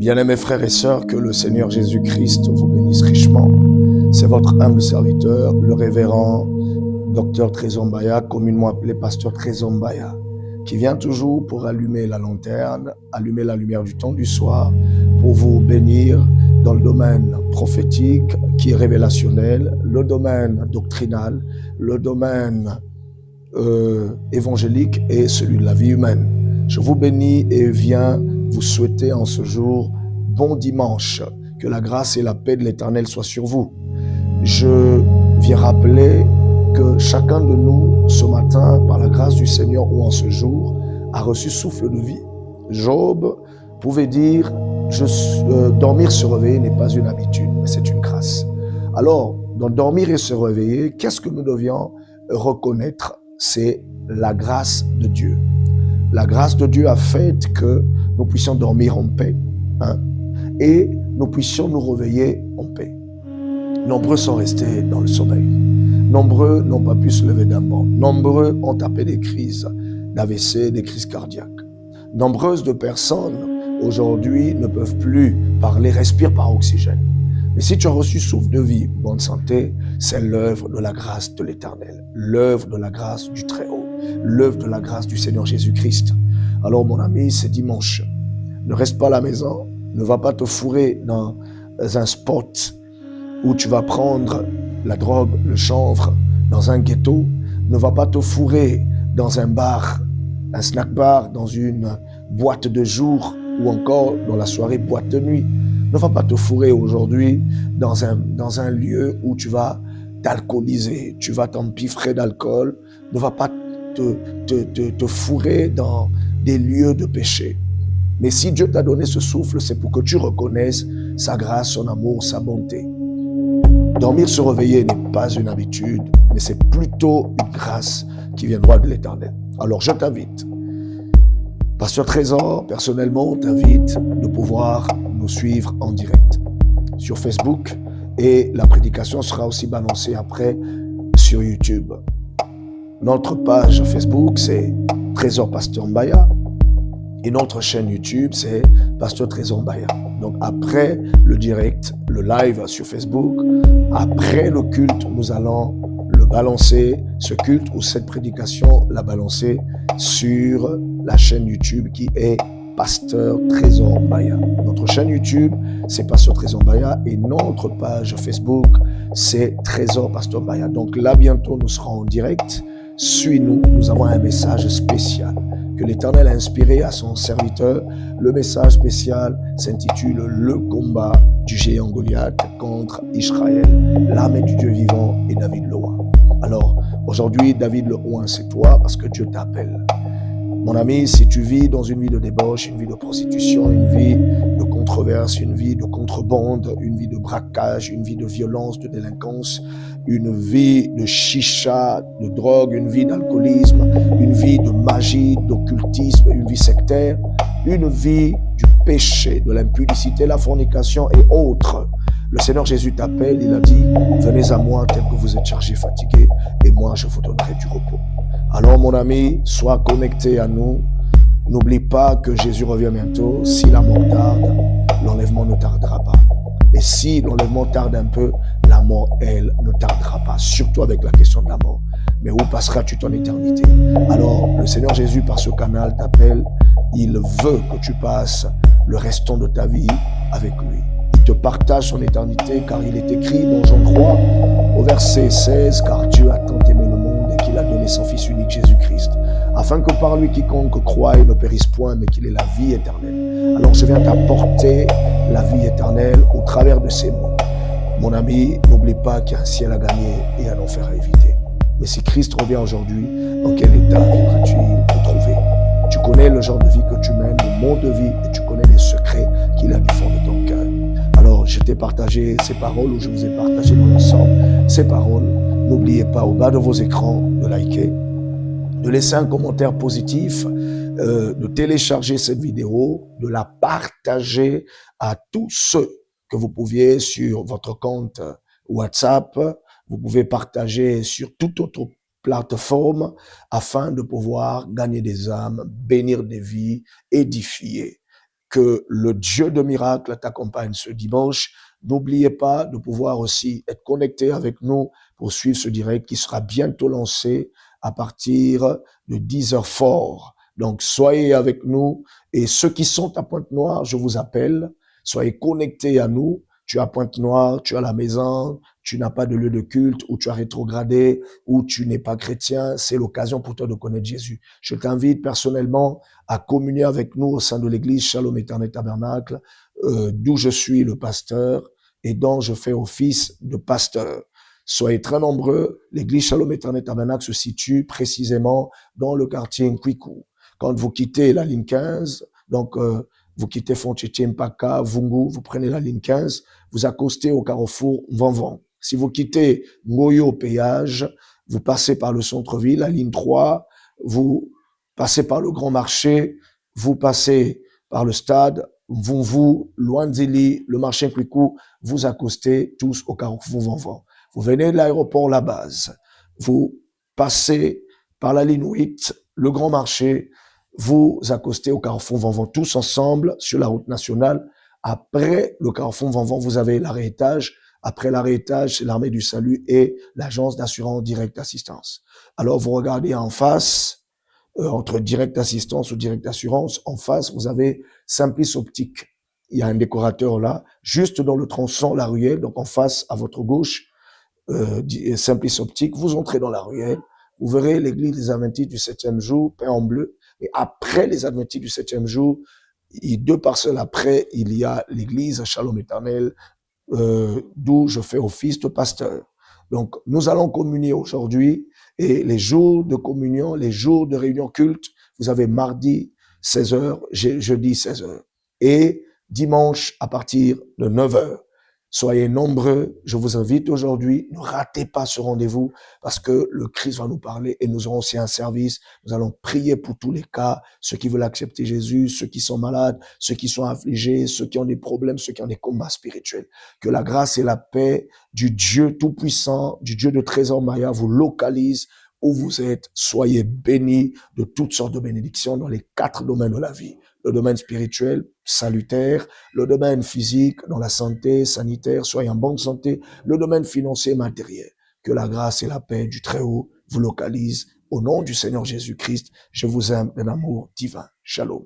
Bien-aimés frères et sœurs, que le Seigneur Jésus-Christ vous bénisse richement. C'est votre humble serviteur, le révérend Dr Trezombaya, communément appelé Pasteur Trezombaya, qui vient toujours pour allumer la lanterne, allumer la lumière du temps du soir, pour vous bénir dans le domaine prophétique qui est révélationnel, le domaine doctrinal, le domaine évangélique et celui de la vie humaine. Je vous bénis et viens vous souhaiter en ce jour bon dimanche. Que la grâce et la paix de l'Éternel soient sur vous. Je viens rappeler que chacun de nous, ce matin, par la grâce du Seigneur ou en ce jour, a reçu souffle de vie. Job pouvait dire dormir, se réveiller n'est pas une habitude, mais c'est une grâce. Alors, dans dormir et se réveiller, qu'est-ce que nous devions reconnaître? C'est la grâce de Dieu. La grâce de Dieu a fait que nous puissions dormir en paix, et nous puissions nous réveiller en paix. Nombreux sont restés dans le sommeil. Nombreux n'ont pas pu se lever d'un banc. Nombreux ont tapé des crises d'AVC, des crises cardiaques. Nombreuses de personnes aujourd'hui ne peuvent plus parler, respirent par oxygène. Mais si tu as reçu souffle de vie, bonne santé, c'est l'œuvre de la grâce de l'Éternel, l'œuvre de la grâce du Très-Haut, l'œuvre de la grâce du Seigneur Jésus-Christ. Alors mon ami, c'est dimanche. Ne reste pas à la maison, ne va pas te fourrer dans un spot où tu vas prendre la drogue, le chanvre, dans un ghetto. Ne va pas te fourrer dans un bar, un snack bar, dans une boîte de jour ou encore dans la soirée boîte de nuit. Ne va pas te fourrer aujourd'hui dans un lieu où tu vas t'alcooliser, tu vas t'empiffrer d'alcool. Ne va pas te fourrer dans des lieux de péché. Mais si Dieu t'a donné ce souffle, c'est pour que tu reconnaisses sa grâce, son amour, sa bonté. Dormir, se réveiller n'est pas une habitude, mais c'est plutôt une grâce qui viendra de l'Éternel. Alors je t'invite, Pasteur Trésor, personnellement, t'invite de pouvoir nous suivre en direct sur Facebook, et la prédication sera aussi balancée après sur YouTube. Notre page Facebook, c'est Trésor Pasteur Mbaya, et notre chaîne YouTube, c'est Pasteur Trésor Mbaya. Donc après le direct, le live sur Facebook, après le culte, nous allons le balancer, ce culte ou cette prédication, la balancer sur la chaîne YouTube qui est Pasteur Trésor Mbaya. Notre chaîne YouTube, c'est Pasteur Trésor Mbaya, et notre page Facebook, c'est Trésor Pasteur Mbaya. Donc là, bientôt, nous serons en direct. Suis-nous, nous avons un message spécial que l'Éternel a inspiré à son serviteur. Le message spécial s'intitule « Le combat du géant Goliath contre Israël, l'armée du Dieu vivant et David le roi ». Alors, aujourd'hui, David le roi, c'est toi parce que Dieu t'appelle. Mon ami, si tu vis dans une vie de débauche, une vie de prostitution, une vie de controverse, une vie de contrebande, une vie de braquage, une vie de violence, de délinquance, une vie de chicha, de drogue, une vie d'alcoolisme, une vie de magie, d'occultisme, une vie sectaire, une vie du péché, de l'impudicité, la fornication et autres. Le Seigneur Jésus t'appelle, il a dit « Venez à moi tel que vous êtes chargés, fatigués, et moi je vous donnerai du repos ». Alors mon ami, sois connecté à nous. N'oublie pas que Jésus revient bientôt. Si la mort tarde, l'enlèvement ne tardera pas. Et si l'enlèvement tarde un peu, la mort, elle, ne tardera pas. Surtout avec la question de la mort. Mais où passeras-tu ton éternité? Alors, le Seigneur Jésus, par ce canal, t'appelle. Il veut que tu passes le restant de ta vie avec lui. Il te partage son éternité, car il est écrit dans Jean 3, au verset 16, « Car Dieu a tant aimé le monde et qu'il a donné son Fils unique Jésus-Christ, afin que par lui quiconque croit et ne périsse point, mais qu'il ait la vie éternelle. » Alors je viens t'apporter la vie éternelle au travers de ces mots. Mon ami, n'oublie pas qu'il y a un ciel à gagner et un enfer à éviter. Mais si Christ revient aujourd'hui, dans quel état viendras-tu te trouver? Tu connais le genre de vie que tu mènes, le mode de vie, et tu connais les secrets qu'il a du fond de ton cœur. Alors, je t'ai partagé ces paroles, ou je vous ai partagé dans l'ensemble ces paroles. N'oubliez pas, au bas de vos écrans, de liker, de laisser un commentaire positif, de télécharger cette vidéo, de la partager à tous ceux que vous pouviez sur votre compte WhatsApp. Vous pouvez partager sur toute autre plateforme afin de pouvoir gagner des âmes, bénir des vies, édifier. Que le Dieu de miracles t'accompagne ce dimanche. N'oubliez pas de pouvoir aussi être connecté avec nous pour suivre ce direct qui sera bientôt lancé à partir de 10 heures fort. Donc, soyez avec nous. Et ceux qui sont à Pointe-Noire, je vous appelle. Soyez connectés à nous. Tu as Pointe-Noire, tu as la maison, tu n'as pas de lieu de culte, ou tu as rétrogradé, ou tu n'es pas chrétien. C'est l'occasion pour toi de connaître Jésus. Je t'invite personnellement à communier avec nous au sein de l'église Shalom Éternel Tabernacle, d'où je suis le pasteur et dont je fais office de pasteur. Soyez très nombreux. L'église Shalom Éternel Tabernacle se situe précisément dans le quartier Nkwiku. Quand vous quittez la ligne 15, donc vous quittez Fontiché, Mpaka, Vungu, vous prenez la ligne 15, vous accostez au carrefour Vanvan. Si vous quittez Ngoyo Péage, vous passez par le centre-ville, la ligne 3, vous passez par le grand marché, vous passez par le stade, vous, Luanzili, le marché Nkwiku, vous accostez tous au carrefour Vanvan. Vous venez de l'aéroport La Base, vous passez par la ligne 8, le grand marché, vous accostez au carrefour Vanvan, tous ensemble sur la route nationale. Après le carrefour Vanvan, vous avez l'arrêtage. Après l'arrêtage, c'est l'armée du salut et l'agence d'assurance Direct Assistance. Alors, vous regardez en face, entre Direct Assistance ou Direct Assurance, en face, vous avez Simplice Optique. Il y a un décorateur là, juste dans le tronçon, la ruelle, donc en face, à votre gauche, Simplice Optique. Vous entrez dans la ruelle, vous verrez l'église des Adventistes du 7e jour, peint en bleu. Et après les Adventistes du 7e jour, 2 parcelles après, il y a l'église Shalom Éternel, d'où je fais office de pasteur. Donc, nous allons communier aujourd'hui et les jours de communion, les jours de réunion culte, vous avez mardi 16h, jeudi 16h et dimanche à partir de 9h. Soyez nombreux, je vous invite aujourd'hui, ne ratez pas ce rendez-vous parce que le Christ va nous parler et nous aurons aussi un service. Nous allons prier pour tous les cas, ceux qui veulent accepter Jésus, ceux qui sont malades, ceux qui sont affligés, ceux qui ont des problèmes, ceux qui ont des combats spirituels. Que la grâce et la paix du Dieu Tout-Puissant, du Dieu de Trésor Maya vous localise où vous êtes. Soyez bénis de toutes sortes de bénédictions dans les 4 domaines de la vie. Le domaine spirituel, salutaire, le domaine physique, dans la santé, sanitaire, soyez en bonne santé, le domaine financier, matériel. Que la grâce et la paix du Très-Haut vous localisent. Au nom du Seigneur Jésus-Christ, je vous aime d'un amour divin. Shalom.